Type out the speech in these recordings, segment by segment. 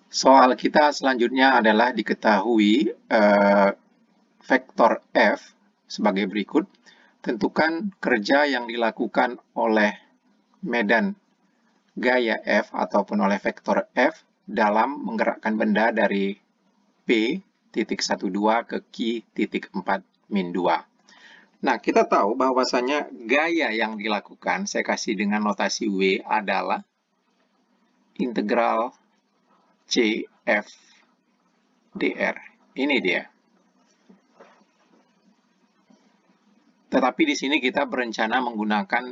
Soal kita selanjutnya adalah diketahui vektor F sebagai berikut. Tentukan kerja yang dilakukan oleh medan gaya F ataupun oleh vektor F dalam menggerakkan benda dari P.12 ke Q.4-2. Nah, kita tahu bahwasanya gaya yang dilakukan, saya kasih dengan notasi W, adalah integral CF dr. Ini dia. Tetapi di sini kita berencana menggunakan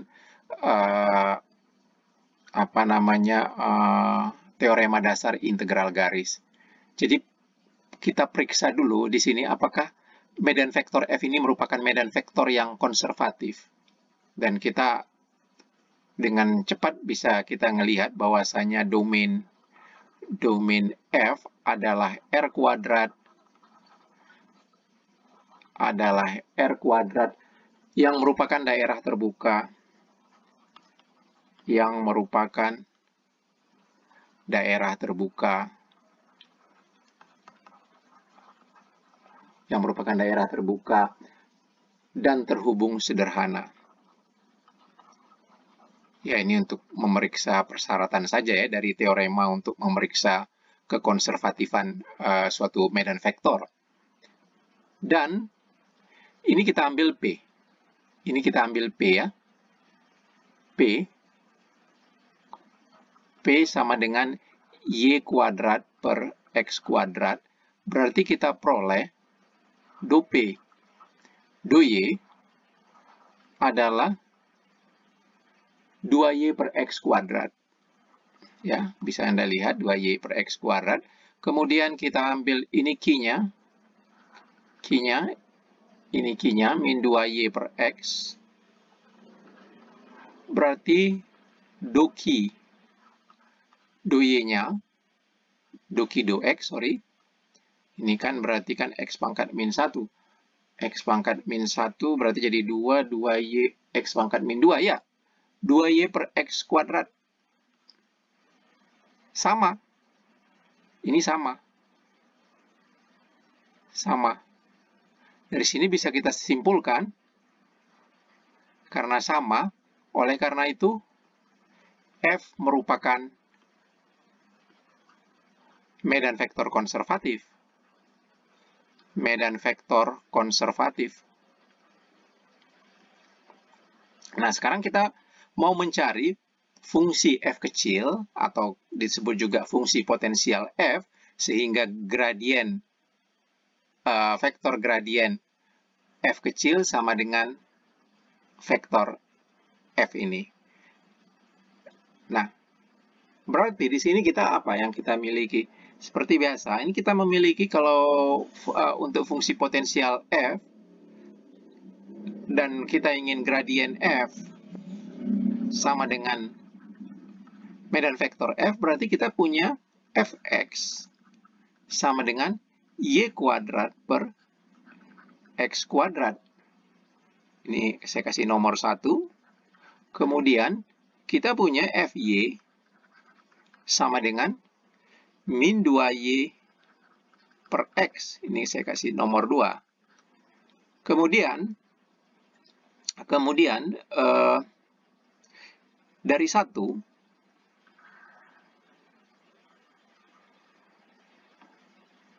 teorema dasar integral garis. Jadi kita periksa dulu di sini apakah medan vektor F ini merupakan medan vektor yang konservatif. Dan kita dengan cepat bisa kita melihat bahwasanya domain F adalah R kuadrat yang merupakan daerah terbuka dan terhubung sederhana. Ya, ini untuk memeriksa persyaratan saja ya dari teorema untuk memeriksa kekonservatifan suatu medan vektor. Dan ini kita ambil P. Ini kita ambil P ya. P sama dengan Y kuadrat per X kuadrat. Berarti kita peroleh do P, do Y adalah 2Y per X kuadrat. Ya, bisa Anda lihat 2Y per X kuadrat. Kemudian kita ambil ini Q-nya. Ini Q-nya, min 2Y per X. Berarti do Q, do Y-nya, do Q do X, sorry. Ini kan berarti kan X pangkat min 1. X pangkat min 1 berarti jadi 2Y X pangkat min 2, ya. 2Y per X kuadrat. Sama. Ini sama. Sama. Dari sini bisa kita simpulkan, karena sama, oleh karena itu, F merupakan medan vektor konservatif. Medan vektor konservatif. Nah, sekarang kita mau mencari fungsi F kecil, atau disebut juga fungsi potensial F, sehingga gradien vektor gradien F kecil sama dengan vektor F ini. Nah, berarti di sini kita apa yang kita miliki? Seperti biasa, ini kita memiliki kalau untuk fungsi potensial F, dan kita ingin gradien F sama dengan medan vektor F, berarti kita punya Fx sama dengan Y kuadrat per X kuadrat. Ini saya kasih nomor 1. Kemudian kita punya Fy sama dengan min 2Y per X. Ini saya kasih nomor 2. Kemudian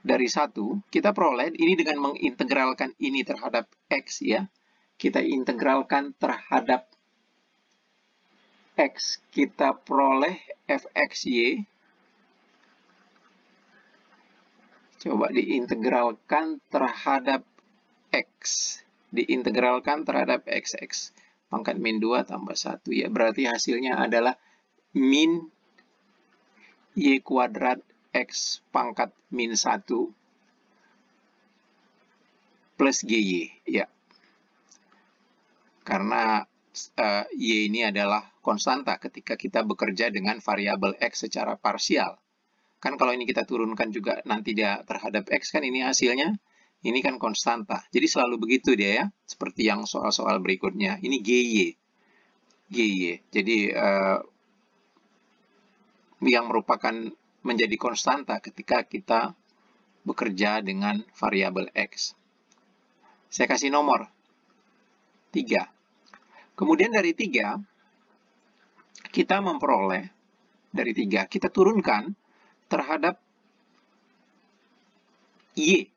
dari 1, kita peroleh ini dengan mengintegralkan ini terhadap X ya. Kita integralkan terhadap X. Kita peroleh Fxy. Coba diintegralkan terhadap X. Diintegralkan terhadap XX. Pangkat min 2 tambah 1 ya. Berarti hasilnya adalah min Y kuadrat X pangkat min 1 plus GY. Ya. Karena Y ini adalah konstanta ketika kita bekerja dengan variabel X secara parsial. Kan kalau ini kita turunkan juga nanti dia terhadap X, kan ini hasilnya, ini kan konstanta. Jadi selalu begitu dia ya, seperti yang soal-soal berikutnya. Ini GY. Jadi yang merupakan menjadi konstanta ketika kita bekerja dengan variabel X. Saya kasih nomor 3. Kemudian dari 3, kita memperoleh dari 3, kita turunkan terhadap Y.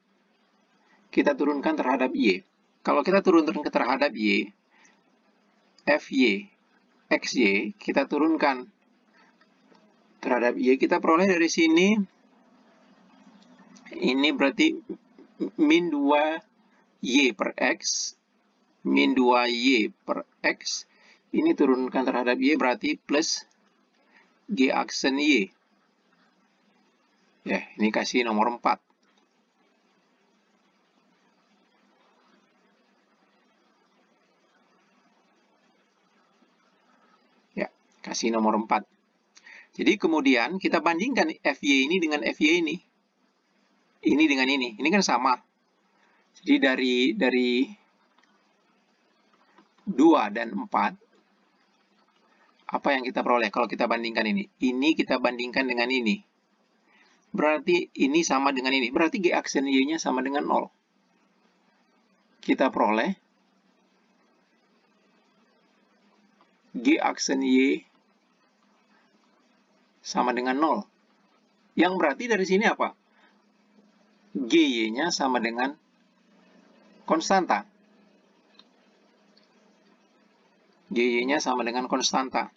Kita turunkan terhadap Y. Kalau kita turunkan terhadap Y, FY, XY, kita turunkan terhadap Y, kita peroleh dari sini, ini berarti min 2Y per X, min 2Y per X, ini turunkan terhadap Y berarti plus G aksen Y. Ya, ini kasih nomor 4. Ya, kasih nomor 4. Jadi kemudian kita bandingkan FY ini dengan FY ini. Ini dengan ini kan sama. Jadi dari 2 dan 4, apa yang kita peroleh kalau kita bandingkan ini? Ini kita bandingkan dengan ini. Berarti ini sama dengan ini. Berarti G aksen Y-nya sama dengan 0. Kita peroleh G aksen Y sama dengan 0. Yang berarti dari sini apa? GY-nya sama dengan konstanta. GY-nya sama dengan konstanta.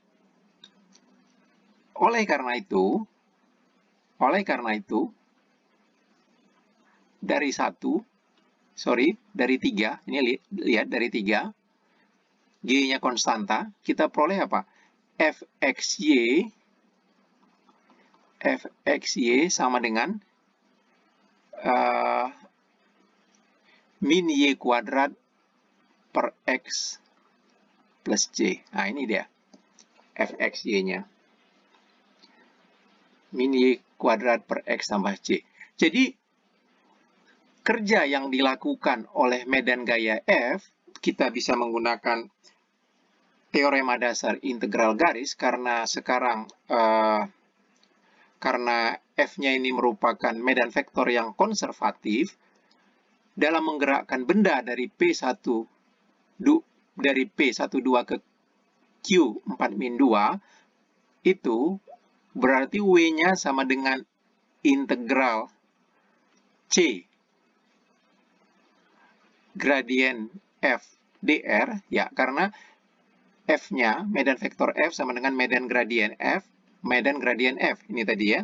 Oleh karena itu, dari 3, ini lihat dari 3, G-nya konstanta, kita peroleh apa? Fxy sama dengan min Y kuadrat per X plus C. Nah, ini dia Fxy-nya. Min Y kuadrat per X tambah C. Jadi, kerja yang dilakukan oleh medan gaya F, kita bisa menggunakan teorema dasar integral garis, karena sekarang karena F-nya ini merupakan medan vektor yang konservatif, dalam menggerakkan benda dari P12 ke Q4-2, itu berarti W-nya sama dengan integral C gradien F dr, ya, karena F-nya, medan vektor F sama dengan medan gradien F, ini tadi ya.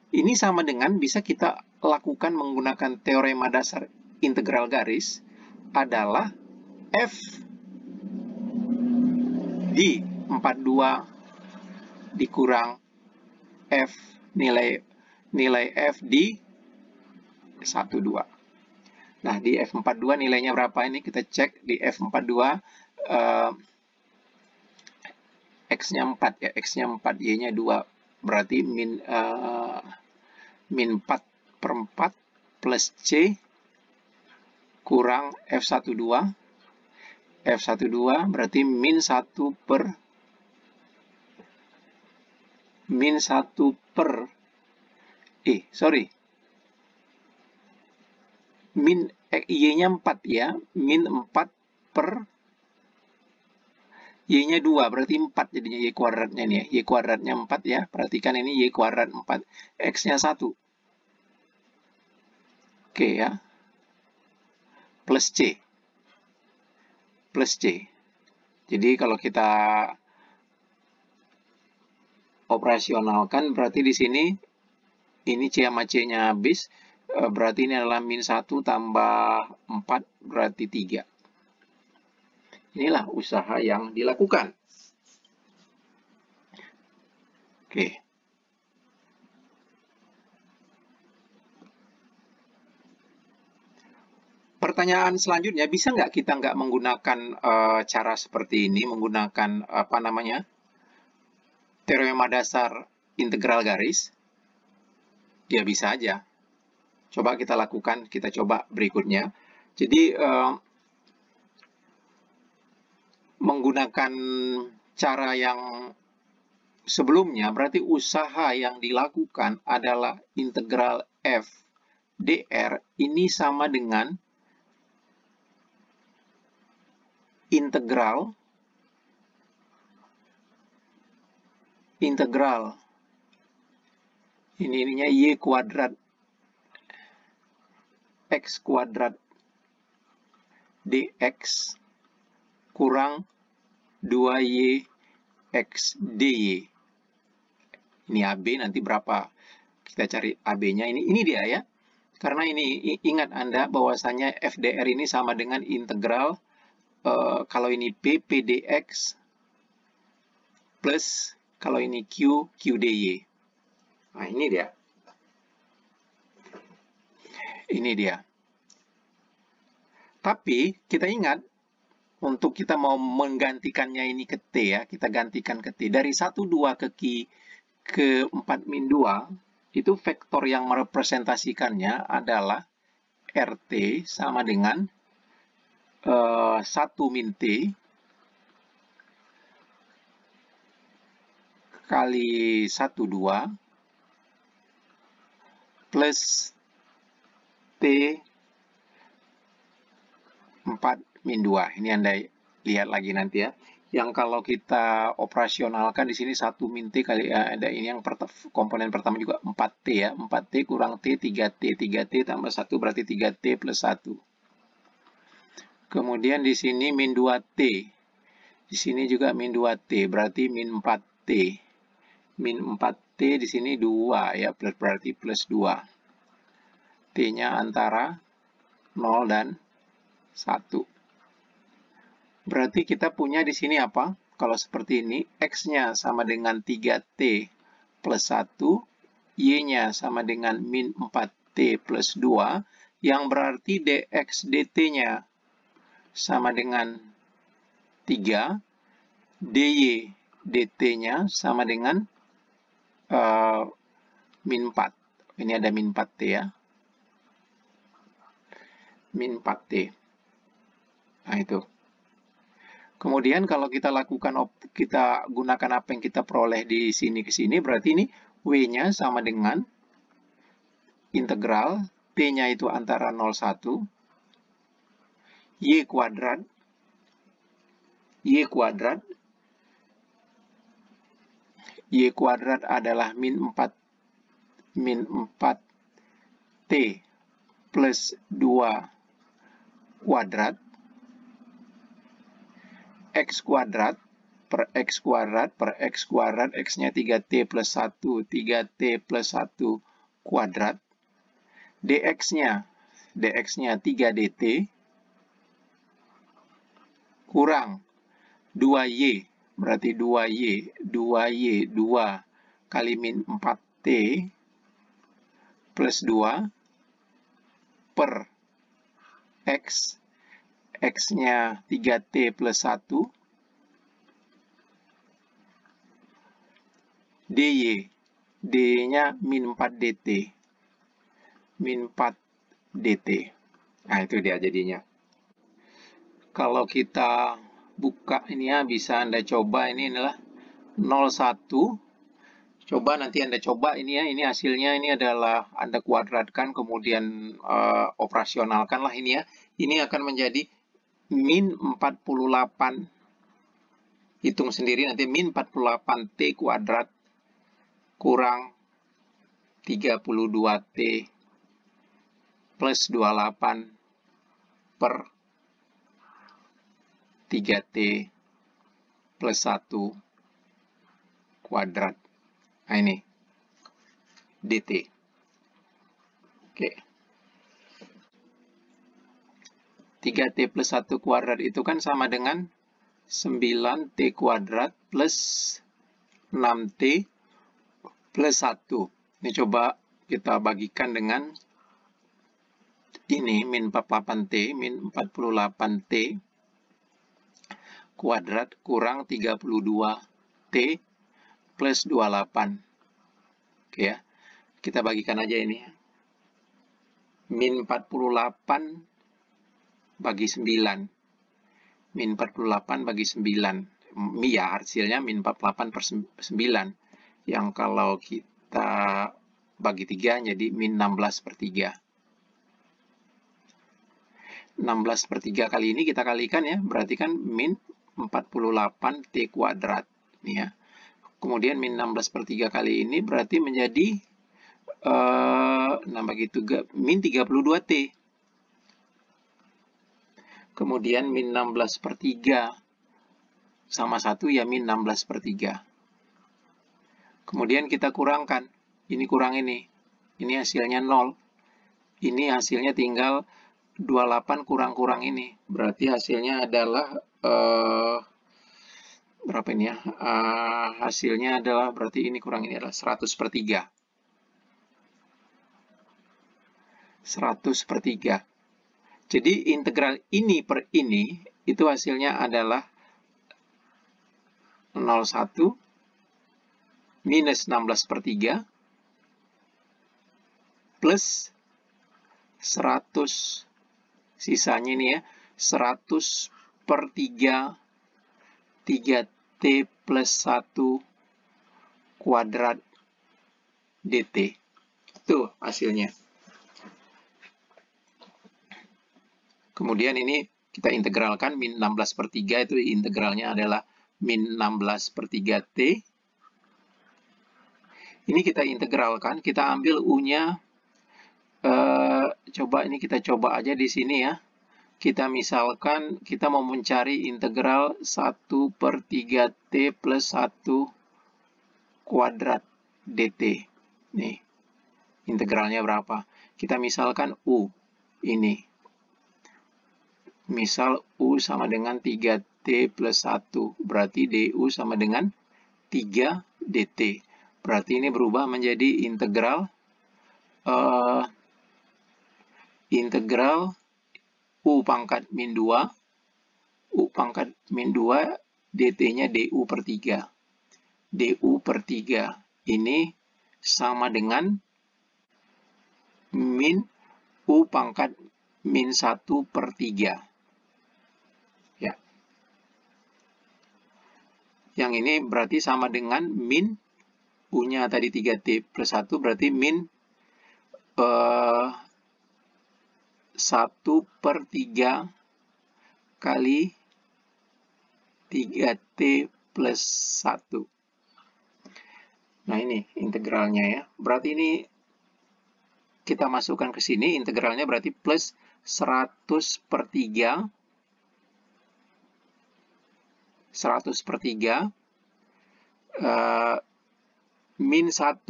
Ini sama dengan bisa kita lakukan menggunakan teorema dasar integral garis, adalah F di 42 dikurang F nilai F di 12. Nah, di F42 nilainya berapa ini? Kita cek di F42, X-nya 4 ya, X-nya 4, Y-nya 2. Berarti min 4 per 4 plus C kurang F12. F12 berarti min 1 per min Y-nya 4 ya, min 4 per Y-nya 2, berarti 4 jadinya Y kuadratnya nih ya. Y kuadratnya 4 ya, perhatikan ini Y kuadrat 4, X-nya 1. Oke ya, plus C. Jadi kalau kita operasionalkan, berarti di sini, ini C sama C-nya habis, berarti ini adalah min 1 tambah 4, berarti 3. Inilah usaha yang dilakukan. Oke. Pertanyaan selanjutnya, bisa nggak kita nggak menggunakan cara seperti ini, menggunakan teorema dasar integral garis? Ya bisa aja. Coba kita lakukan, kita coba berikutnya. Jadi menggunakan cara yang sebelumnya, berarti usaha yang dilakukan adalah integral f dr ini sama dengan integral ininya y kuadrat x kuadrat dx kurang 2y x dy. Ini AB, nanti berapa kita cari AB-nya. Ini dia ya. Karena ini ingat Anda bahwasanya FDR ini sama dengan integral kalau ini P dx plus kalau ini Q dy. Nah, ini dia. Ini dia. Tapi kita ingat, untuk kita mau menggantikannya ini ke T ya, kita gantikan ke T. Dari 1, 2 ke 4 min 2, itu vektor yang merepresentasikannya adalah RT sama dengan 1 min T kali 1, 2 plus T 4 min 2. Ini Anda lihat lagi nanti ya. Yang kalau kita operasionalkan di sini 1 min T kali ada ini yang komponen pertama juga 4T ya. 4T kurang T 3T. 3T tambah 1 berarti 3T plus 1. Kemudian di sini min 2T. Di sini juga min 2T berarti min 4T. Min 4T di sini 2 ya, berarti plus 2. T-nya antara 0 dan 1. Berarti kita punya di sini apa? Kalau seperti ini, X-nya sama dengan 3T plus 1, Y-nya sama dengan min 4T plus 2, yang berarti dx dt-nya sama dengan 3, dy dt-nya sama dengan min 4. Ini ada min 4T ya. Min 4T. Nah, itu. Kemudian kalau kita gunakan apa yang kita peroleh di sini ke sini, berarti ini W-nya sama dengan integral T-nya itu antara 0, 1, Y kuadrat adalah min 4T plus 2 kuadrat X kuadrat per X kuadrat, X-nya 3T plus 1, 3T plus 1 kuadrat, dx-nya 3dt, kurang 2Y, berarti 2Y, 2 kali min 4T plus 2 per X, X-nya 3T plus 1, dy, dy-nya min 4 dt. Min 4 dt. Nah, itu dia jadinya. Kalau kita buka ini ya, bisa Anda coba, ini adalah 01. Coba nanti Anda coba ini ya, ini hasilnya ini adalah Anda kuadratkan, kemudian operasionalkanlah ini ya. Ini akan menjadi min 48, hitung sendiri nanti, min 48T kuadrat kurang 32T plus 28 per 3T plus 1 kuadrat. Nah, ini dt. Oke. 3T plus 1 kuadrat itu kan sama dengan 9T kuadrat plus 6T plus 1. Ini coba kita bagikan dengan ini, min 48T, min 48T kuadrat kurang 32T plus 28. Oke ya, kita bagikan aja ini. Min 48 bagi 9. Min 48 bagi 9. ya hasilnya min 48 per 9. Yang kalau kita bagi 3 jadi min 16 per 3. 16 per 3 kali ini kita kalikan ya, berarti kan min 48 T kuadrat. Ini ya. Kemudian min 16 per 3 kali ini berarti menjadi bagi 3, min 32 T. Kemudian min 16 per 3 sama 1 ya min 16 per 3. Kemudian kita kurangkan. Ini kurang ini. Ini hasilnya 0. Ini hasilnya tinggal 28 kurang-kurang ini. Berarti hasilnya adalah berapa ini ya? Hasilnya adalah berarti ini kurang ini adalah 100 per 3. 100 per 3. Jadi integral ini per ini itu hasilnya adalah 0,1 minus 16 per 3 plus 100, sisanya ini ya, 100 per 3, 3T plus 1 kuadrat dt. Itu hasilnya. Kemudian ini kita integralkan min 16 per 3 itu integralnya adalah min 16 per 3T. Ini kita integralkan, kita ambil U-nya, coba ini kita coba aja di sini ya. Kita misalkan kita mau mencari integral 1 per 3T plus 1 kuadrat dt. Nih, integralnya berapa? Kita misalkan U ini. Misal U sama dengan 3T plus 1. Berarti DU sama dengan 3 dt. Berarti ini berubah menjadi integral integral U pangkat min 2. U pangkat min 2 dt-nya DU per 3. DU per 3 ini sama dengan min U pangkat min 1 per 3. Ya. Yang ini berarti sama dengan min U-nya tadi 3T plus 1 berarti min 1 per 3 kali 3T plus 1. Nah ini integralnya ya. Berarti ini kita masukkan ke sini, integralnya berarti plus 100 per 3. 100 per 3 min 1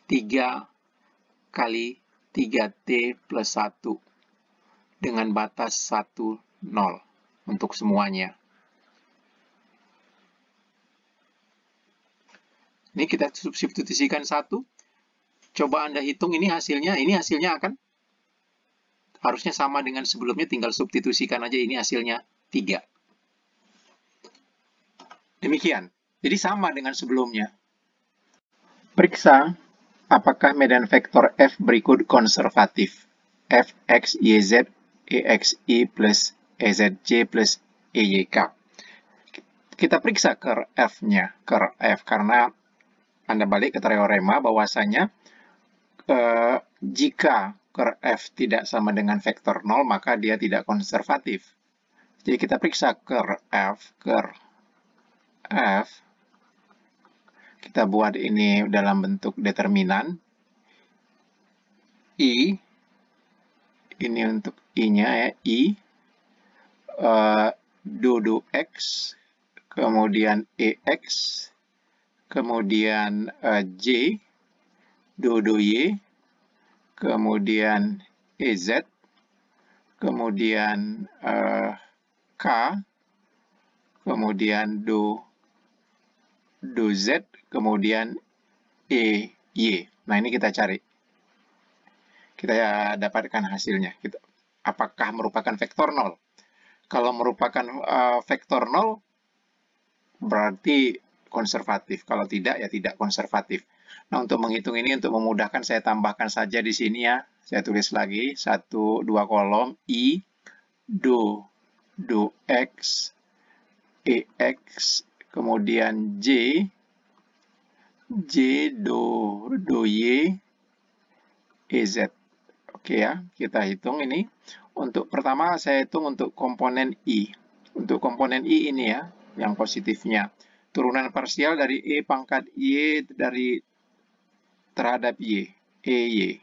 3 kali 3T plus 1 dengan batas 1, 0 untuk semuanya. Ini kita substitusikan 1. Coba Anda hitung ini hasilnya akan harusnya sama dengan sebelumnya, tinggal substitusikan aja, ini hasilnya 3. Demikian. Jadi sama dengan sebelumnya. Periksa apakah medan vektor F berikut konservatif. Fx, YZ, EXI plus EZC plus EYK. Kita periksa curl F-nya, curl F, karena Anda balik ke teorema bahwasanya jika curl F tidak sama dengan vektor 0, maka dia tidak konservatif. Jadi kita periksa curl F. Kita buat ini dalam bentuk determinan. I, ini untuk I-nya ya, I, dudu X, kemudian EX, kemudian J, dudu Y, kemudian EZ, kemudian K, kemudian do Z, kemudian EY. Nah, ini kita cari. Kita dapatkan hasilnya. Apakah merupakan vektor 0? Kalau merupakan vektor 0, berarti konservatif. Kalau tidak, ya tidak konservatif. Nah, untuk menghitung ini, untuk memudahkan, saya tambahkan saja di sini ya. Saya tulis lagi, 1, 2 kolom, I, do X, EX, kemudian J, do Y, EZ. Oke ya, kita hitung ini. Untuk pertama, saya hitung untuk komponen I. Untuk komponen I ini ya, yang positifnya. Turunan parsial dari E pangkat Y dari terhadap Y, EY.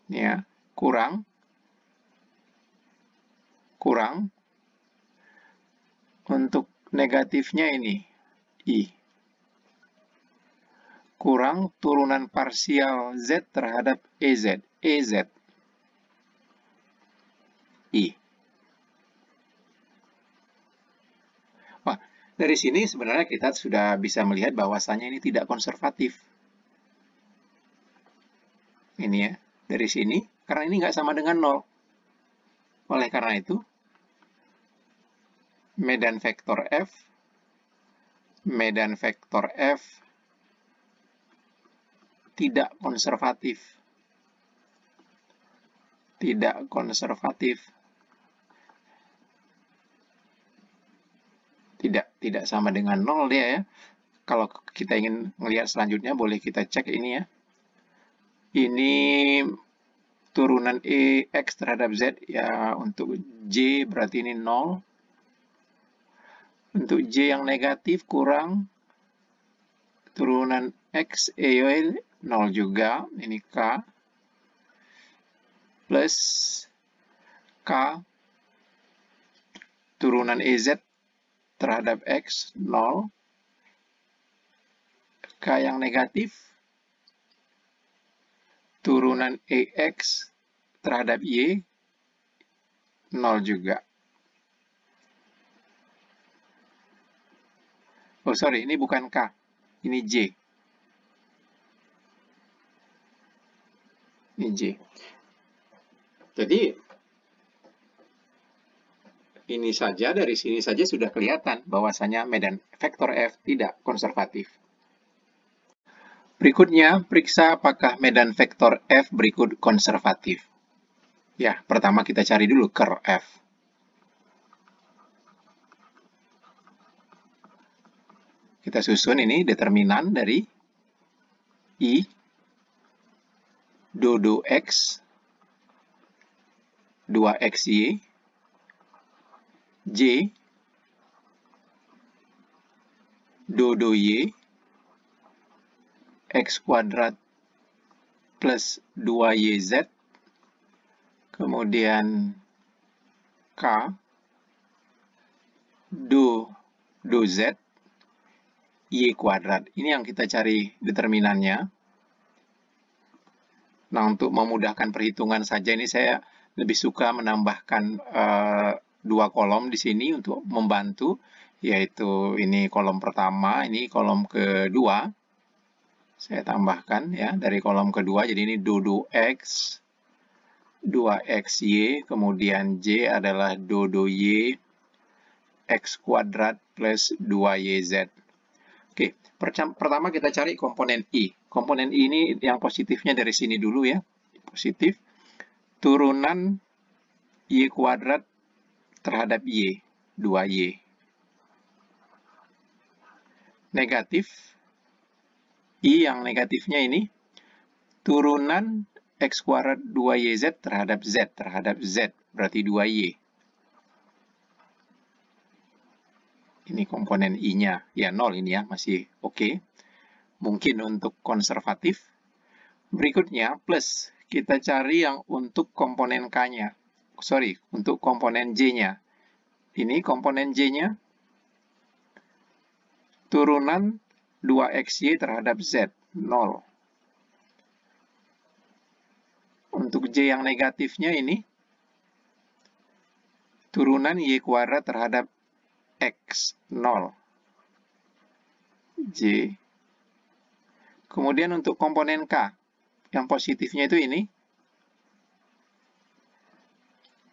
Ini ya, kurang untuk negatifnya ini I, kurang turunan parsial Z terhadap EZ, I. Wah, dari sini sebenarnya kita sudah bisa melihat bahwasannya ini tidak konservatif. Ini ya, dari sini, karena ini nggak sama dengan 0. Oleh karena itu, medan vektor F tidak konservatif. Tidak sama dengan 0 dia ya. Kalau kita ingin melihat selanjutnya, boleh kita cek ini ya. Ini turunan EX terhadap Z ya, untuk J berarti ini 0. Untuk J yang negatif kurang turunan X, EY 0 juga, ini K, plus K, turunan EZ terhadap X, 0, K yang negatif, turunan EX terhadap Y, 0 juga. Oh sorry, ini bukan K, ini J. Ini J. Jadi, ini saja, dari sini saja sudah kelihatan bahwasanya medan vektor F tidak konservatif. Berikutnya, periksa apakah medan vektor F berikut konservatif. Ya, pertama kita cari dulu ker F. Kita susun ini determinan dari I, do X, 2XY, J, do Y, X kuadrat plus 2YZ, kemudian K, do Z, Y kuadrat. Ini yang kita cari determinannya. Nah, untuk memudahkan perhitungan saja ini saya lebih suka menambahkan 2 kolom di sini untuk membantu, yaitu ini kolom pertama, ini kolom kedua. Saya tambahkan ya dari kolom kedua, jadi ini do X, 2XY, kemudian J adalah do Y, X kuadrat plus 2YZ. Oke, pertama kita cari komponen I. Komponen I ini yang positifnya dari sini dulu ya. Positif. Turunan Y kuadrat terhadap Y. 2Y. Negatif. I yang negatifnya ini. Turunan X kuadrat 2YZ terhadap Z. Berarti 2Y. Ini komponen I-nya. Ya, 0 ini ya, masih oke. Mungkin untuk konservatif. Berikutnya, plus. Kita cari yang untuk komponen K-nya. Sorry, untuk komponen J-nya. Ini komponen J-nya. Turunan 2XY terhadap Z. 0. Untuk J yang negatifnya ini. Turunan Y kuadrat terhadap X, 0. J. Kemudian untuk komponen K, yang positifnya itu ini.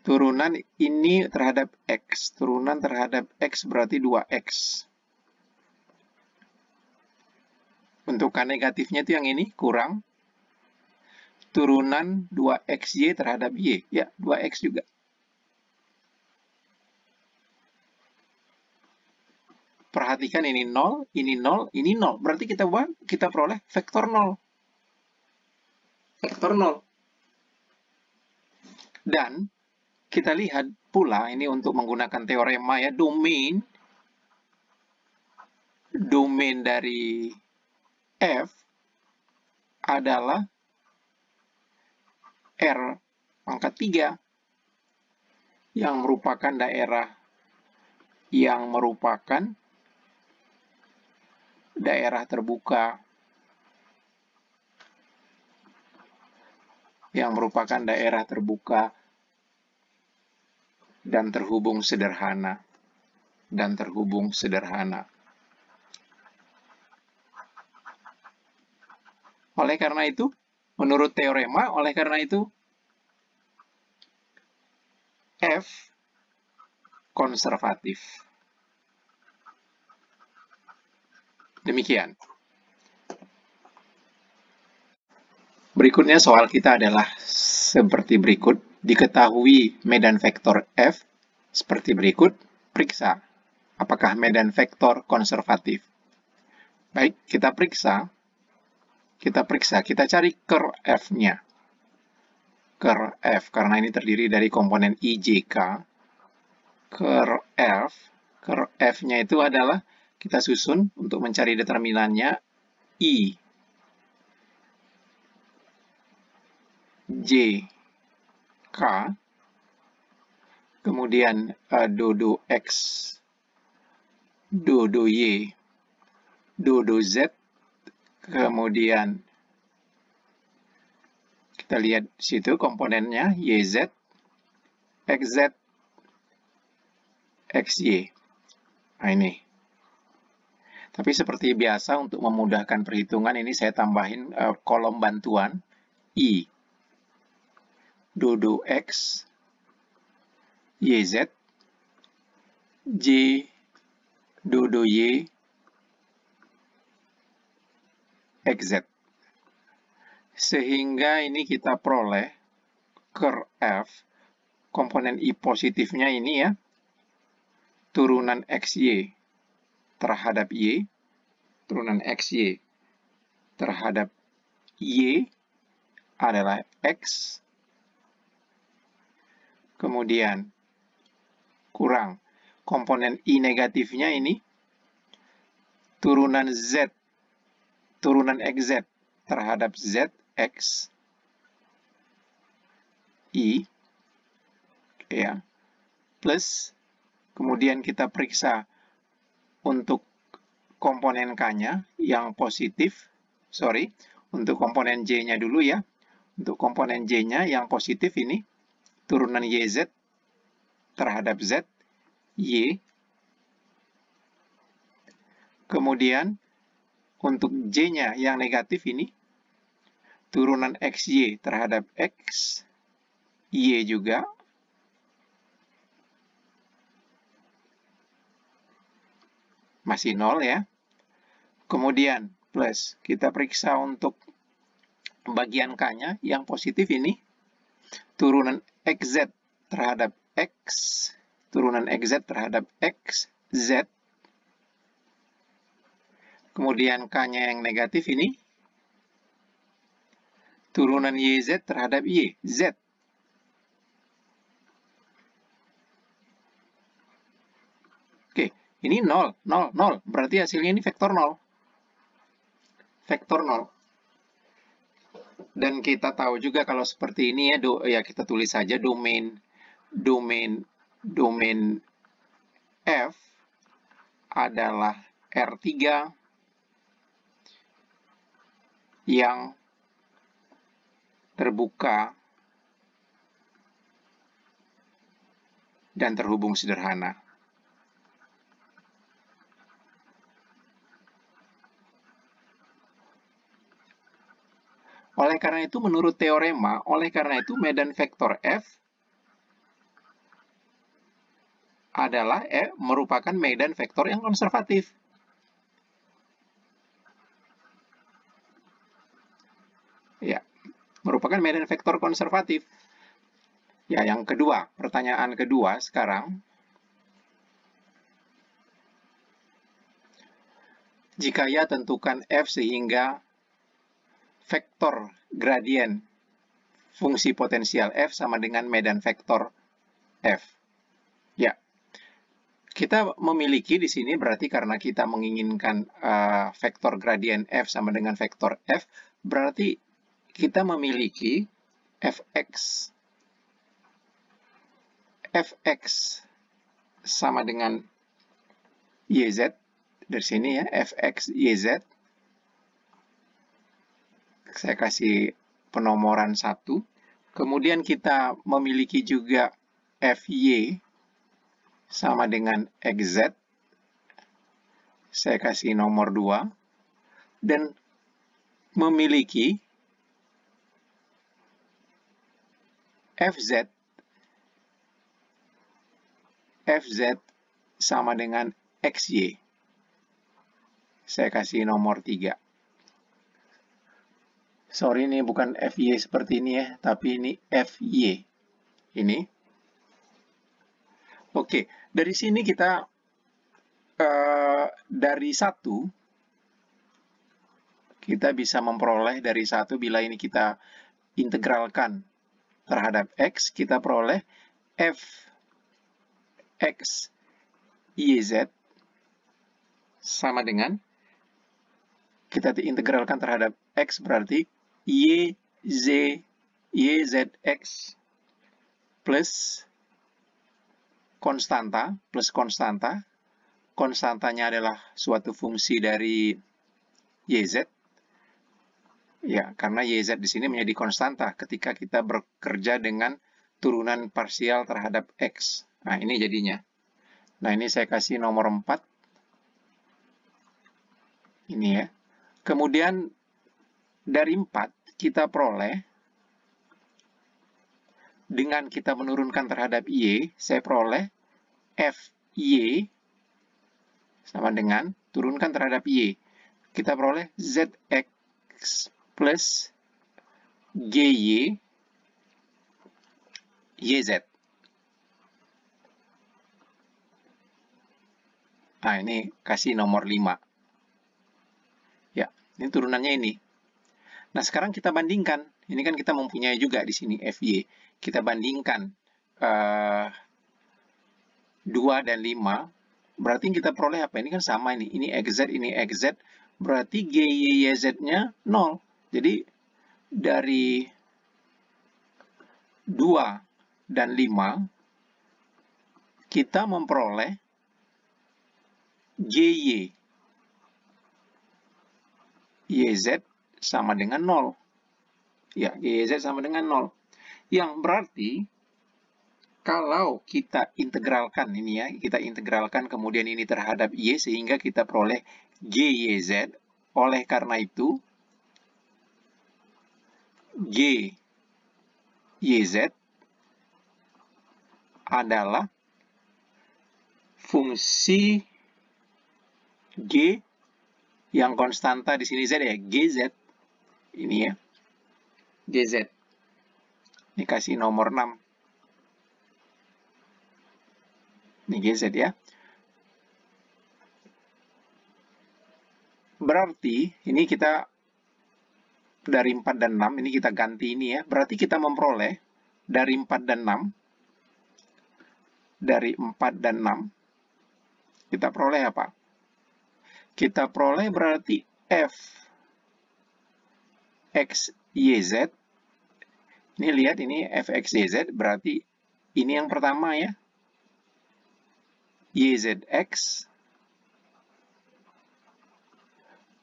Turunan ini terhadap X. Turunan terhadap X berarti 2X. Untuk K negatifnya itu yang ini, kurang. turunan 2xy terhadap y. Ya, 2x juga. Perhatikan ini 0, ini 0, ini 0. Berarti kita peroleh vektor 0. Vektor 0. Dan kita lihat pula ini untuk menggunakan teorema ya, domain dari F adalah R pangkat 3 yang merupakan daerah terbuka, dan terhubung sederhana. Oleh karena itu, menurut teorema, F konservatif. Demikian. Berikutnya soal kita adalah seperti berikut. Diketahui medan vektor F seperti berikut. Periksa apakah medan vektor konservatif. Baik, kita periksa. Kita cari curl F-nya. Curl F, karena ini terdiri dari komponen IJK. Curl F-nya itu adalah, kita susun untuk mencari determinannya, I, J, K, kemudian dodo X, dodo Y, dodo Z, kemudian kita lihat situ komponennya YZ, XZ, XY. Nah ini. Tapi seperti biasa untuk memudahkan perhitungan ini saya tambahin kolom bantuan I, dodo X, YZ, J, dodo Y, XZ. Sehingga ini kita peroleh curl F, komponen I positifnya ini ya, turunan XY terhadap Y, adalah X, kemudian kurang komponen I negatifnya ini, turunan XZ terhadap Z, X, I, ya, plus, kemudian kita periksa untuk komponen K-nya yang positif, untuk komponen J-nya dulu ya. Untuk komponen J-nya yang positif ini, turunan YZ terhadap Z, Y. Kemudian, untuk J-nya yang negatif ini, turunan XY terhadap X, Y juga. Masih 0 ya. Kemudian plus, kita periksa untuk bagian K-nya yang positif ini, turunan XZ terhadap X, Z. Kemudian K-nya yang negatif ini, turunan YZ terhadap Y, Z. Oke, ini 0, 0, 0. Berarti hasilnya ini vektor 0. Dan kita tahu juga kalau seperti ini ya, kita tulis saja domain F adalah R3 yang terbuka dan terhubung sederhana. Oleh karena itu, menurut teorema, medan vektor F adalah merupakan medan vektor yang konservatif. Ya, merupakan merupakan medan vektor konservatif. Ya, yang kedua, pertanyaan kedua sekarang. Jika ya, tentukan f sehingga vektor gradien fungsi potensial f sama dengan medan vektor f. Ya, kita memiliki di sini berarti karena kita menginginkan vektor gradien f sama dengan vektor f, berarti kita memiliki fx. Fx sama dengan YZ, dari sini ya, Fx YZ. Saya kasih penomoran 1. Kemudian kita memiliki juga Fy sama dengan XZ. Saya kasih nomor 2. Dan memiliki Fz sama dengan XY. Saya kasih nomor 3. Sorry, ini bukan FY seperti ini ya, tapi ini FY. Ini. Oke, dari sini kita dari 1, kita bisa memperoleh dari 1 bila ini kita integralkan terhadap X, kita peroleh Fx YZ sama dengan, kita integralkan terhadap X berarti YZX plus konstanta, konstantanya adalah suatu fungsi dari YZ, ya, karena YZ di sini menjadi konstanta ketika kita bekerja dengan turunan parsial terhadap X. Nah, ini jadinya. Nah, ini saya kasih nomor 4. Ini ya. Kemudian dari 4 kita peroleh, dengan kita menurunkan terhadap Y, saya peroleh Fy sama dengan turunkan terhadap Y. Kita peroleh Zx plus Gy YZ. Nah, ini kasih nomor 5. Ya, ini turunannya ini. Nah, sekarang kita bandingkan. Ini kan kita mempunyai juga di sini Fy. Kita bandingkan 2 dan 5. Berarti kita peroleh apa? Ini kan sama ini. Ini XZ. Berarti GYZ-nya 0. Jadi, dari 2 dan 5, kita memperoleh GY YZ sama dengan 0. Ya, YZ sama dengan 0. Yang berarti, kalau kita integralkan ini ya, kita integralkan kemudian ini terhadap Y sehingga kita peroleh GYZ. Oleh karena itu, GYZ adalah fungsi G yang konstanta di sini Z ya, GZ. Ini ya, GZ. Ini kasih nomor 6. Ini GZ ya. Berarti, ini kita dari 4 dan 6, ini kita ganti ini ya. Berarti kita memperoleh dari 4 dan 6. Dari 4 dan 6, kita peroleh apa? Kita peroleh berarti Fx YZ. Ini lihat, ini Fx YZ, berarti ini yang pertama ya. YZX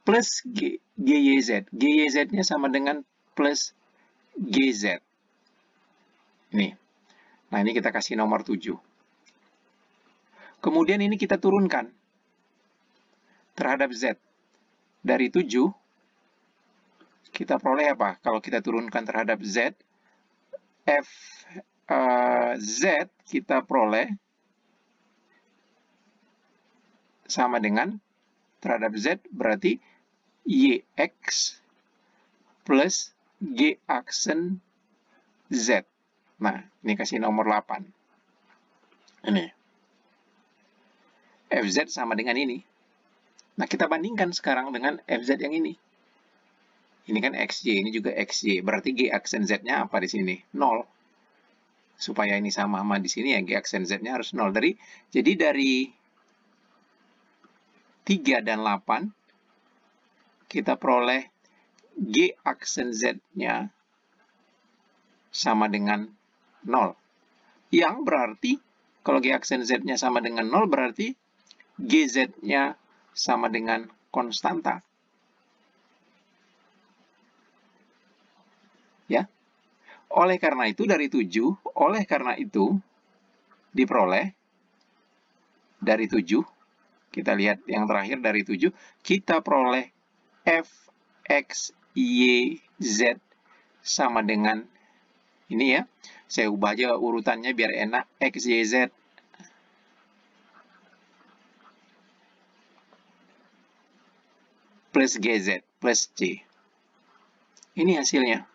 plus GYZ. GYZ-nya sama dengan plus GZ. Ini. Nah, ini kita kasih nomor 7. Kemudian ini kita turunkan terhadap Z. Dari 7, kita peroleh apa? Kalau kita turunkan terhadap Z, Z kita peroleh sama dengan terhadap Z berarti YX plus G aksen Z. Nah, ini kasih nomor 8. Ini. FZ sama dengan ini. Nah, kita bandingkan sekarang dengan FZ yang ini. Ini kan XY, ini juga XY. Berarti G aksen Z-nya apa di sini? 0. Supaya ini sama di sini ya, G aksen Z-nya harus 0. Jadi dari 3 dan 8, kita peroleh G aksen Z-nya sama dengan 0. Yang berarti, kalau G aksen Z-nya sama dengan 0, berarti GZ-nya sama dengan konstanta. Ya. Oleh karena itu, dari 7, diperoleh dari 7, kita lihat yang terakhir dari 7, kita peroleh F, X, Y, Z sama dengan ini ya. Saya ubah aja urutannya biar enak. X, Y, Z. Plus GZ, plus C. Ini hasilnya.